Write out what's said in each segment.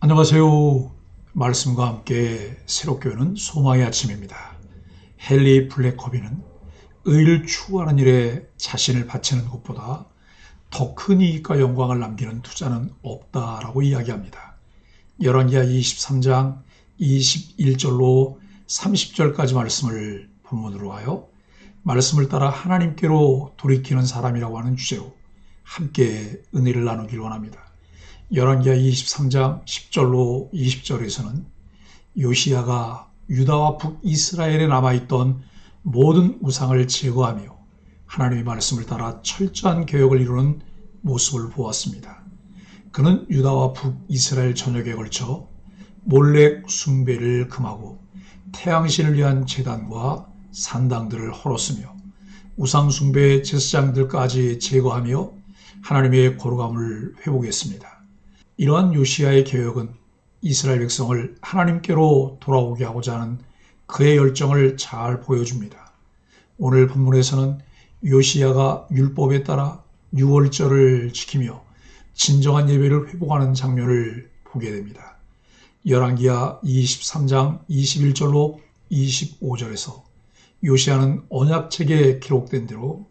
안녕하세요. 말씀과 함께 새롭게 오는 소망의 아침입니다. 헨리 블랙커비는 의를 추구하는 일에 자신을 바치는 것보다 더 큰 이익과 영광을 남기는 투자는 없다라고 이야기합니다. 열왕기하 23장 21절로 30절까지 말씀을 본문으로 하여 말씀을 따라 하나님께로 돌이키는 사람이라고 하는 주제로 함께 은혜를 나누길 원합니다. 열왕기하 23장 10절로 20절에서는 요시야가 유다와 북이스라엘에 남아있던 모든 우상을 제거하며 하나님의 말씀을 따라 철저한 개혁을 이루는 모습을 보았습니다. 그는 유다와 북이스라엘 전역에 걸쳐 몰렉 숭배를 금하고 태양신을 위한 제단과 산당들을 헐었으며 우상 숭배 제사장들까지 제거하며 하나님의 거룩함을 회복했습니다. 이러한 요시야의 개혁은 이스라엘 백성을 하나님께로 돌아오게 하고자 하는 그의 열정을 잘 보여줍니다. 오늘 본문에서는 요시야가 율법에 따라 유월절을 지키며 진정한 예배를 회복하는 장면을 보게 됩니다. 열왕기하 23장 21절로 25절에서 요시야는 언약책에 기록된 대로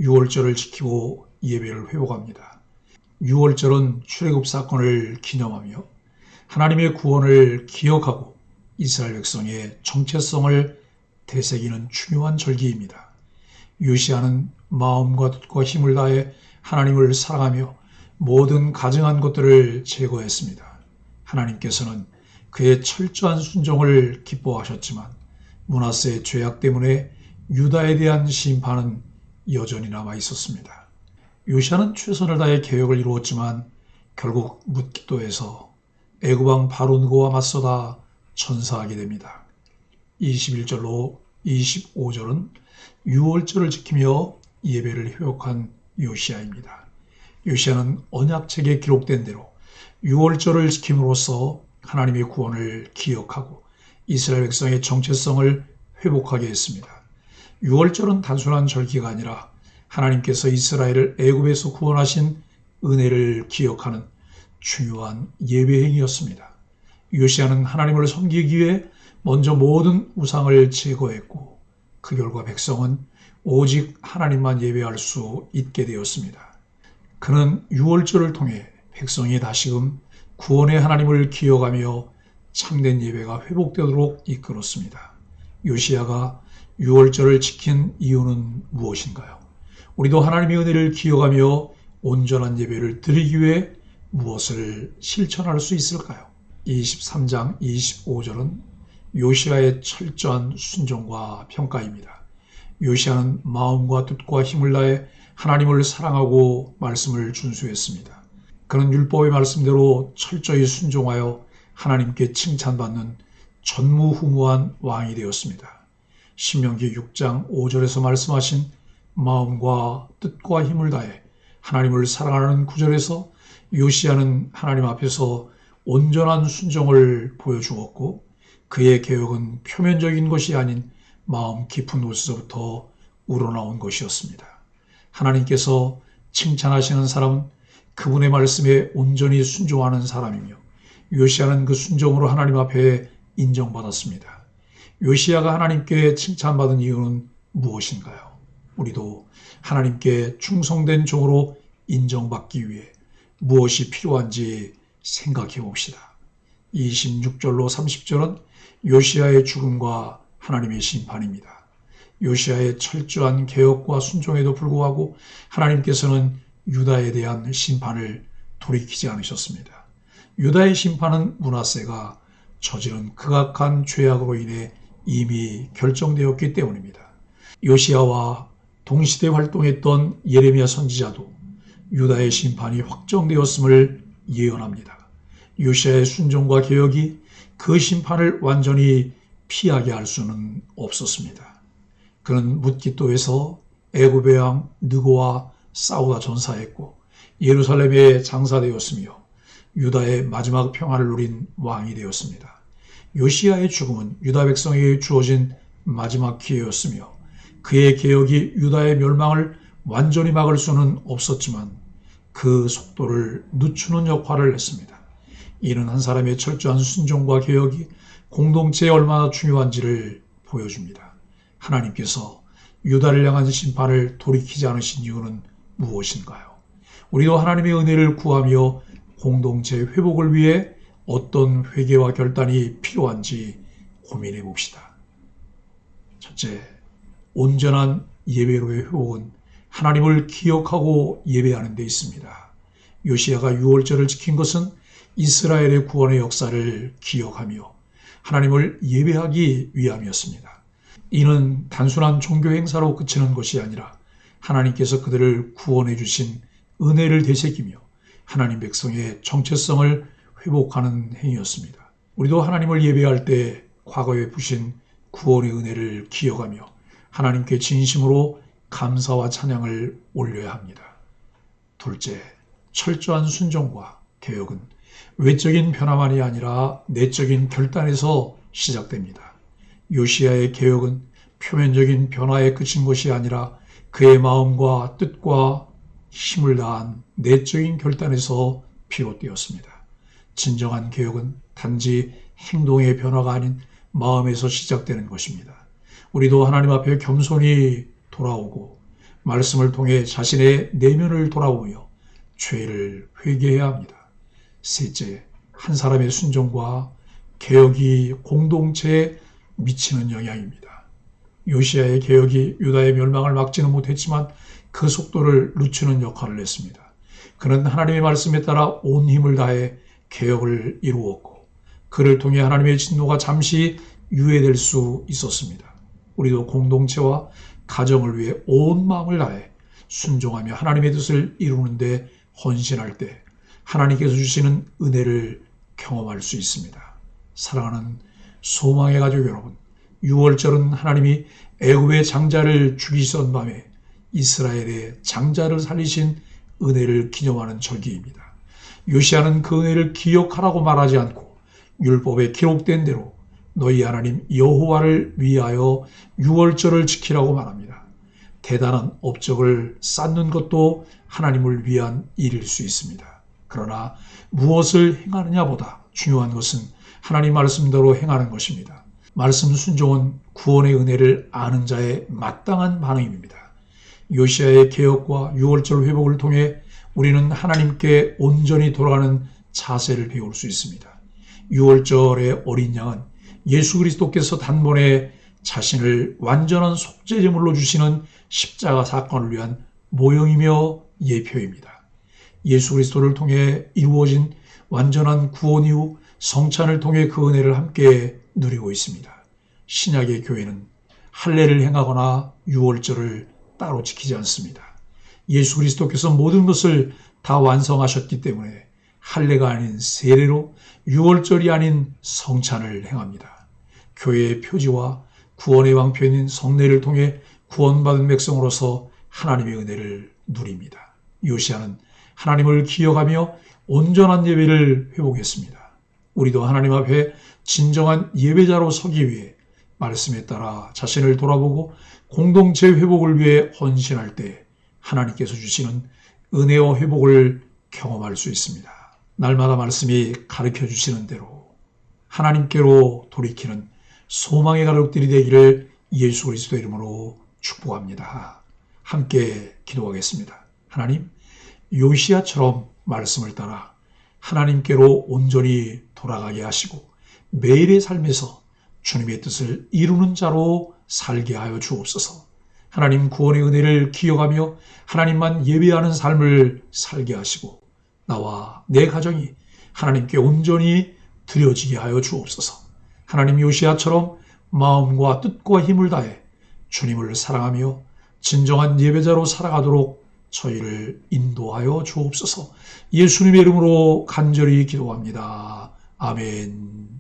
유월절을 지키고 예배를 회복합니다. 유월절은 출애굽 사건을 기념하며 하나님의 구원을 기억하고 이스라엘 백성의 정체성을 되새기는 중요한 절기입니다. 요시야는 마음과 뜻과 힘을 다해 하나님을 사랑하며 모든 가증한 것들을 제거했습니다. 하나님께서는 그의 철저한 순종을 기뻐하셨지만 므낫세의 죄악 때문에 유다에 대한 심판은 여전히 남아 있었습니다. 요시야는 최선을 다해 개혁을 이루었지만 결국 뭇기도에서 애굽왕 바로느고와 맞서다 전사하게 됩니다. 21절로 25절은 유월절을 지키며 예배를 회복한 요시야입니다. 요시야는 언약책에 기록된 대로 유월절을 지킴으로써 하나님의 구원을 기억하고 이스라엘 백성의 정체성을 회복하게 했습니다. 유월절은 단순한 절기가 아니라 하나님께서 이스라엘을 애굽에서 구원하신 은혜를 기억하는 중요한 예배행위였습니다. 요시야는 하나님을 섬기기 위해 먼저 모든 우상을 제거했고 그 결과 백성은 오직 하나님만 예배할 수 있게 되었습니다. 그는 유월절을 통해 백성이 다시금 구원의 하나님을 기억하며 참된 예배가 회복되도록 이끌었습니다. 요시야가 유월절을 지킨 이유는 무엇인가요? 우리도 하나님의 은혜를 기억하며 온전한 예배를 드리기 위해 무엇을 실천할 수 있을까요? 23장 25절은 요시야의 철저한 순종과 평가입니다. 요시야는 마음과 뜻과 힘을 다해 하나님을 사랑하고 말씀을 준수했습니다. 그는 율법의 말씀대로 철저히 순종하여 하나님께 칭찬받는 전무후무한 왕이 되었습니다. 신명기 6장 5절에서 말씀하신 마음과 뜻과 힘을 다해 하나님을 사랑하는 구절에서 요시야는 하나님 앞에서 온전한 순종을 보여주었고 그의 개혁은 표면적인 것이 아닌 마음 깊은 곳에서부터 우러나온 것이었습니다. 하나님께서 칭찬하시는 사람은 그분의 말씀에 온전히 순종하는 사람이며 요시야는 그 순종으로 하나님 앞에 인정받았습니다. 요시야가 하나님께 칭찬받은 이유는 무엇인가요? 우리도 하나님께 충성된 종으로 인정받기 위해 무엇이 필요한지 생각해 봅시다. 26절로 30절은 요시야의 죽음과 하나님의 심판입니다. 요시야의 철저한 개혁과 순종에도 불구하고 하나님께서는 유다에 대한 심판을 돌이키지 않으셨습니다. 유다의 심판은 므낫세가 저지른 극악한 죄악으로 인해 이미 결정되었기 때문입니다. 요시야와 동시대 활동했던 예레미야 선지자도 유다의 심판이 확정되었음을 예언합니다. 요시야의 순종과 개혁이 그 심판을 완전히 피하게 할 수는 없었습니다. 그는 뭇기도에서 애굽의 왕 느고와 싸우다 전사했고 예루살렘에 장사되었으며 유다의 마지막 평화를 누린 왕이 되었습니다. 요시야의 죽음은 유다 백성에게 주어진 마지막 기회였으며 그의 개혁이 유다의 멸망을 완전히 막을 수는 없었지만 그 속도를 늦추는 역할을 했습니다. 이는 한 사람의 철저한 순종과 개혁이 공동체에 얼마나 중요한지를 보여줍니다. 하나님께서 유다를 향한 심판을 돌이키지 않으신 이유는 무엇인가요? 우리도 하나님의 은혜를 구하며 공동체의 회복을 위해 어떤 회개와 결단이 필요한지 고민해 봅시다. 첫째, 온전한 예배로의 회복은 하나님을 기억하고 예배하는 데 있습니다. 요시야가 유월절을 지킨 것은 이스라엘의 구원의 역사를 기억하며 하나님을 예배하기 위함이었습니다. 이는 단순한 종교 행사로 그치는 것이 아니라 하나님께서 그들을 구원해 주신 은혜를 되새기며 하나님 백성의 정체성을 회복하는 행위였습니다. 우리도 하나님을 예배할 때 과거에 부신 구원의 은혜를 기억하며 하나님께 진심으로 감사와 찬양을 올려야 합니다. 둘째, 철저한 순종과 개혁은 외적인 변화만이 아니라 내적인 결단에서 시작됩니다. 요시야의 개혁은 표면적인 변화에 그친 것이 아니라 그의 마음과 뜻과 힘을 다한 내적인 결단에서 비롯되었습니다. 진정한 개혁은 단지 행동의 변화가 아닌 마음에서 시작되는 것입니다. 우리도 하나님 앞에 겸손히 돌아오고 말씀을 통해 자신의 내면을 돌아보며 죄를 회개해야 합니다. 셋째, 한 사람의 순종과 개혁이 공동체에 미치는 영향입니다. 요시야의 개혁이 유다의 멸망을 막지는 못했지만 그 속도를 늦추는 역할을 했습니다. 그는 하나님의 말씀에 따라 온 힘을 다해 개혁을 이루었고 그를 통해 하나님의 진노가 잠시 유예될 수 있었습니다. 우리도 공동체와 가정을 위해 온 마음을 다해 순종하며 하나님의 뜻을 이루는 데 헌신할 때 하나님께서 주시는 은혜를 경험할 수 있습니다. 사랑하는 소망의 가족 여러분, 유월절은 하나님이 애굽의 장자를 죽이시던 밤에 이스라엘의 장자를 살리신 은혜를 기념하는 절기입니다. 요시야는 그 은혜를 기억하라고 말하지 않고 율법에 기록된 대로 너희 하나님 여호와를 위하여 유월절을 지키라고 말합니다. 대단한 업적을 쌓는 것도 하나님을 위한 일일 수 있습니다. 그러나 무엇을 행하느냐보다 중요한 것은 하나님 말씀대로 행하는 것입니다. 말씀 순종은 구원의 은혜를 아는 자의 마땅한 반응입니다. 요시야의 개혁과 유월절 회복을 통해 우리는 하나님께 온전히 돌아가는 자세를 배울 수 있습니다. 유월절의 어린 양은 예수 그리스도께서 단번에 자신을 완전한 속죄제물로 주시는 십자가 사건을 위한 모형이며 예표입니다. 예수 그리스도를 통해 이루어진 완전한 구원 이후 성찬을 통해 그 은혜를 함께 누리고 있습니다. 신약의 교회는 할례를 행하거나 유월절을 따로 지키지 않습니다. 예수 그리스도께서 모든 것을 다 완성하셨기 때문에 할례가 아닌 세례로 유월절이 아닌 성찬을 행합니다. 교회의 표지와 구원의 왕표인 성례를 통해 구원받은 백성으로서 하나님의 은혜를 누립니다. 요시야는 하나님을 기억하며 온전한 예배를 회복했습니다. 우리도 하나님 앞에 진정한 예배자로 서기 위해 말씀에 따라 자신을 돌아보고 공동체 회복을 위해 헌신할 때 하나님께서 주시는 은혜와 회복을 경험할 수 있습니다. 날마다 말씀이 가르쳐 주시는 대로 하나님께로 돌이키는 소망의 가족들이 되기를 예수 그리스도 이름으로 축복합니다. 함께 기도하겠습니다. 하나님, 요시야처럼 말씀을 따라 하나님께로 온전히 돌아가게 하시고 매일의 삶에서 주님의 뜻을 이루는 자로 살게 하여 주옵소서. 하나님 구원의 은혜를 기억하며 하나님만 예배하는 삶을 살게 하시고 나와 내 가정이 하나님께 온전히 드려지게 하여 주옵소서. 하나님 요시야처럼 마음과 뜻과 힘을 다해 주님을 사랑하며 진정한 예배자로 살아가도록 저희를 인도하여 주옵소서. 예수님의 이름으로 간절히 기도합니다. 아멘.